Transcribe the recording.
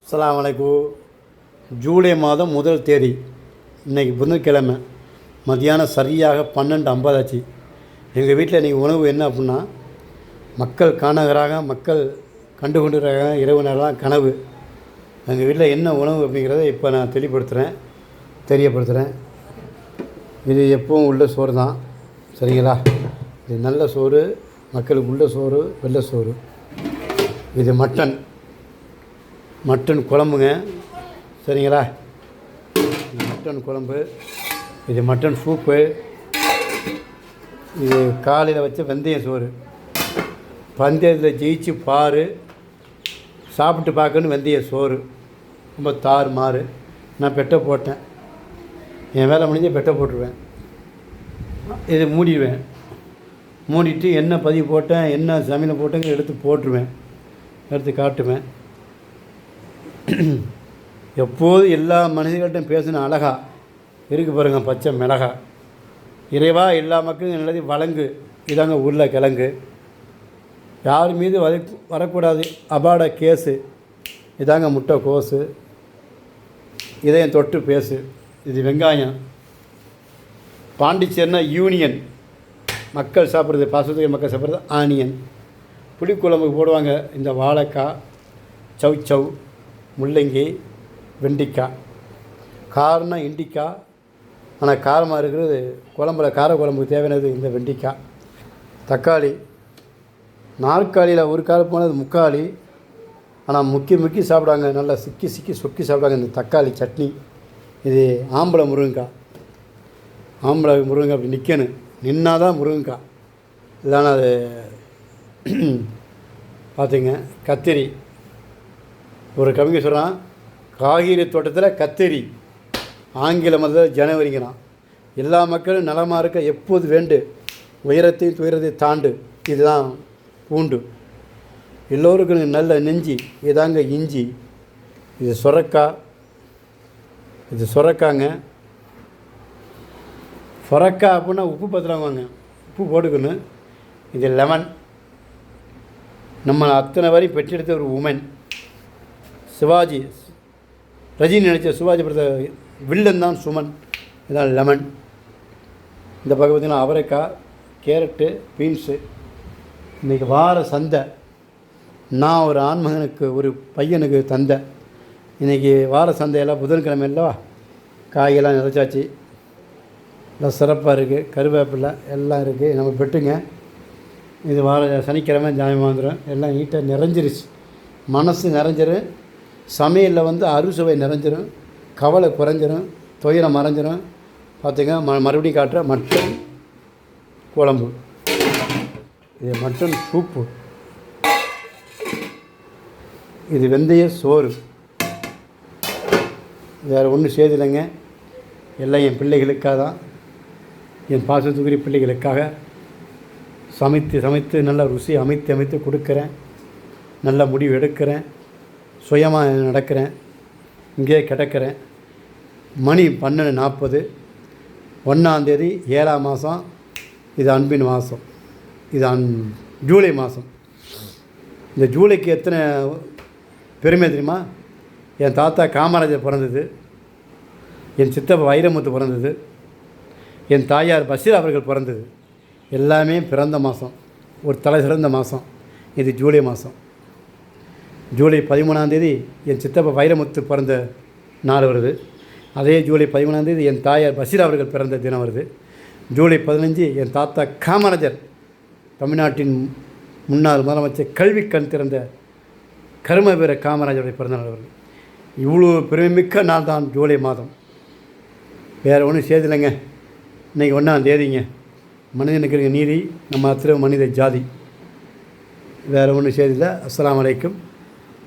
அஸ்ஸலாமு அலைக்கும். ஜூலை மாதம் 1 தேதி இன்றைக்கி புதன்கிழமை மதியானம் சரியாக 12:50 ஆச்சு. எங்கள் வீட்டில் இன்றைக்கி உணவு என்ன அப்படின்னா, மக்கள் காணகராக மக்கள் கண்டு கொண்டுறாங்க. இரவு நேரம் கனவு. எங்கள் வீட்டில் என்ன உணவு அப்படிங்கிறத இப்போ நான் தெரியப்படுத்துகிறேன். இது எப்பவும் உள்ள சோறு தான், சரிங்களா? இது நல்ல சோறு, மக்களுக்கு உள்ள சோறு, வெள்ளை சோறு. இது மட்டன் குழம்புங்க, சரிங்களா? இது மட்டன் குழம்பு, இது மட்டன் சூப்பு, இது காலையில் வச்ச வெந்தய சோறு. பந்தயத்தில் ஜெயிச்சு பாரு, சாப்பிட்டு பார்க்கணும். வெந்தய சோறு ரொம்ப தாறு மாறு. நான் பெட்டை போட்டேன், என் வேலை முடிஞ்சு பெட்டை போட்டுருவேன். இது மூடிடுவேன். மூடிட்டு என்ன பதிவு போட்டேன், என்ன சமையல் போட்டேங்க எடுத்து போட்டுருவேன், எடுத்து காட்டுவேன். எப்போது எல்லா மனிதர்கள்ட்டும் பேசின அழகா இருக்குது பாருங்கள். பச்சை மிளகா. இறைவா எல்லா மக்களும் நல்லது வழங்கு. இதாங்க உருளைக்கிழங்கு. யார் மீது வரக்கூடாது அபாட கேஸு. இதாங்க முட்டை கோஸு. இதையும் தொட்டு பேசு. இது வெங்காயம். பாண்டிச்சேரினா யூனியன். மக்கள் சாப்பிட்றது, பாசத்துக்கு மக்கள் சாப்பிட்றது ஆனியன். புளிக்குழம்புக்கு போடுவாங்க இந்த வாழைக்காய், சௌ, முள்ளங்கி, வெண்டிக்காய். காரம்னா இண்டிக்காய், ஆனால் காரமாக இருக்கிறது குழம்புல. கார குழம்புக்கு தேவையானது இந்த வெண்டிக்காய். தக்காளி. நாற்காலியில் ஒரு கால் போனது முக்காலி, ஆனால் முக்கி சாப்பிடுவாங்க. நல்லா சிக்கி சொக்கி சாப்பிடுவாங்க இந்த தக்காளி சட்னி. இது ஆம்பளை முருங்கைக்காய். அப்படி நிற்கணும், நின்னாதான் முருங்கைக்காய், இல்லைன்னா அது பார்த்திங்க. கத்திரி. ஒரு கவிஞர் சொல்கிறான், காய்கறி தோட்டத்தில் கத்திரி, ஆங்கில மதத்தில் ஜனவரிங்கிறான். எல்லா மக்களும் நலமாக இருக்க எப்போது வேண்டு, உயரத்தையும் துயரத்தையும் தாண்டு. இதுதான் பூண்டு. எல்லோருக்கும் நல்ல நெஞ்சி. இதாங்க இஞ்சி. இது சொரக்காங்க. சொரக்காய் அப்படின்னா உப்பு பத்திரவாங்க, உப்பு போட்டுக்கணும். இது லெமன். நம்ம அத்தனை வரையும் பெற்றெடுத்த ஒரு உமன். சிவாஜி, ரஜினி நினச்ச சிவாஜி படத்தை வில்லன் தான் சுமன். இதான் லெமன். இந்த பக்கம் பார்த்திங்கன்னா அவரைக்காய், கேரட்டு, பீன்ஸு. இன்றைக்கி வார சந்தை. நான் ஒரு ஆண்மகனுக்கு, ஒரு பையனுக்கு தந்தை. இன்றைக்கி வார சந்தையெல்லாம் புதன்கிழமை இல்லவா, காயெல்லாம் நிறச்சாச்சு. எல்லாம் சிறப்பாக இருக்குது. கருவேப்பிலை எல்லாம் இருக்குது. நம்ம பெட்டுங்க. இது வார சனிக்கிழமை ஜாயமாக வந்துடும். எல்லாம் நீட்டாக நிறைஞ்சிருச்சு. மனசு நிறைஞ்சிரும். சமையலில் அறுசுவை நிறைஞ்சிரும். கவலை குறைஞ்சிரும். துயரம் மறைஞ்சிரும். பார்த்துங்க. மறுபடியும் காட்டுற மட்டன் குழம்பு. இது மட்டன் சூப்பு. இது வெந்தய சோறு. வேறு ஒன்றும் செய்தில்லைங்க. எல்லாம் என் பிள்ளைகளுக்காக தான், என் பாசத்துக்குரிய பிள்ளைகளுக்காக சமைத்து நல்ல ருசி அமைத்து கொடுக்குறேன். நல்ல முடிவு எடுக்கிறேன். சுயமாக நடக்கிறேன். இங்கே கிடக்கிறேன். மணி 12:40. 1ஆம் தேதி 7ஆம் மாதம். இது அன்பின் மாதம். இது ஜூலை மாதம். இந்த ஜூலைக்கு எத்தனை பெருமை தெரியுமா? என் தாத்தா காமராஜர் பிறந்தது, என் சித்தப்பா வைரமுத்து பிறந்தது, என் தாயார் பஷீர் அவர்கள் பிறந்தது. எல்லாமே பிறந்த மாதம். ஒரு தலை சிறந்த மாதம் இது ஜூலை மாதம். ஜூலை 13ஆம் தேதி என் சித்தப்பா வைரமுத்து பிறந்த நாள் வருது. அதே ஜூலை 13ஆம் தேதி என் தாயார் பஷீர் அவர்கள் பிறந்த தினம் வருது. ஜூலை 15 என் தாத்தா காமராஜர், தமிழ்நாட்டின் முன்னாள் முதலமைச்சர், கல்வி கண் திறந்த கரும வீர காமராஜருடைய பிறந்த நாள் வருது. இவ்வளோ பெருமைமிக்க நாள் தான் ஜூலை மாதம். வேறு ஒன்றும் செய்தில்லைங்க. இன்றைக்கி 1ஆம் தேதிங்க. மனிதனுக்கு இருக்க நீதி, நம்ம அத்தனை மனித ஜாதி. வேறு ஒன்றும் செய்தில்லை. அஸ்ஸலாமு அலைக்கும்.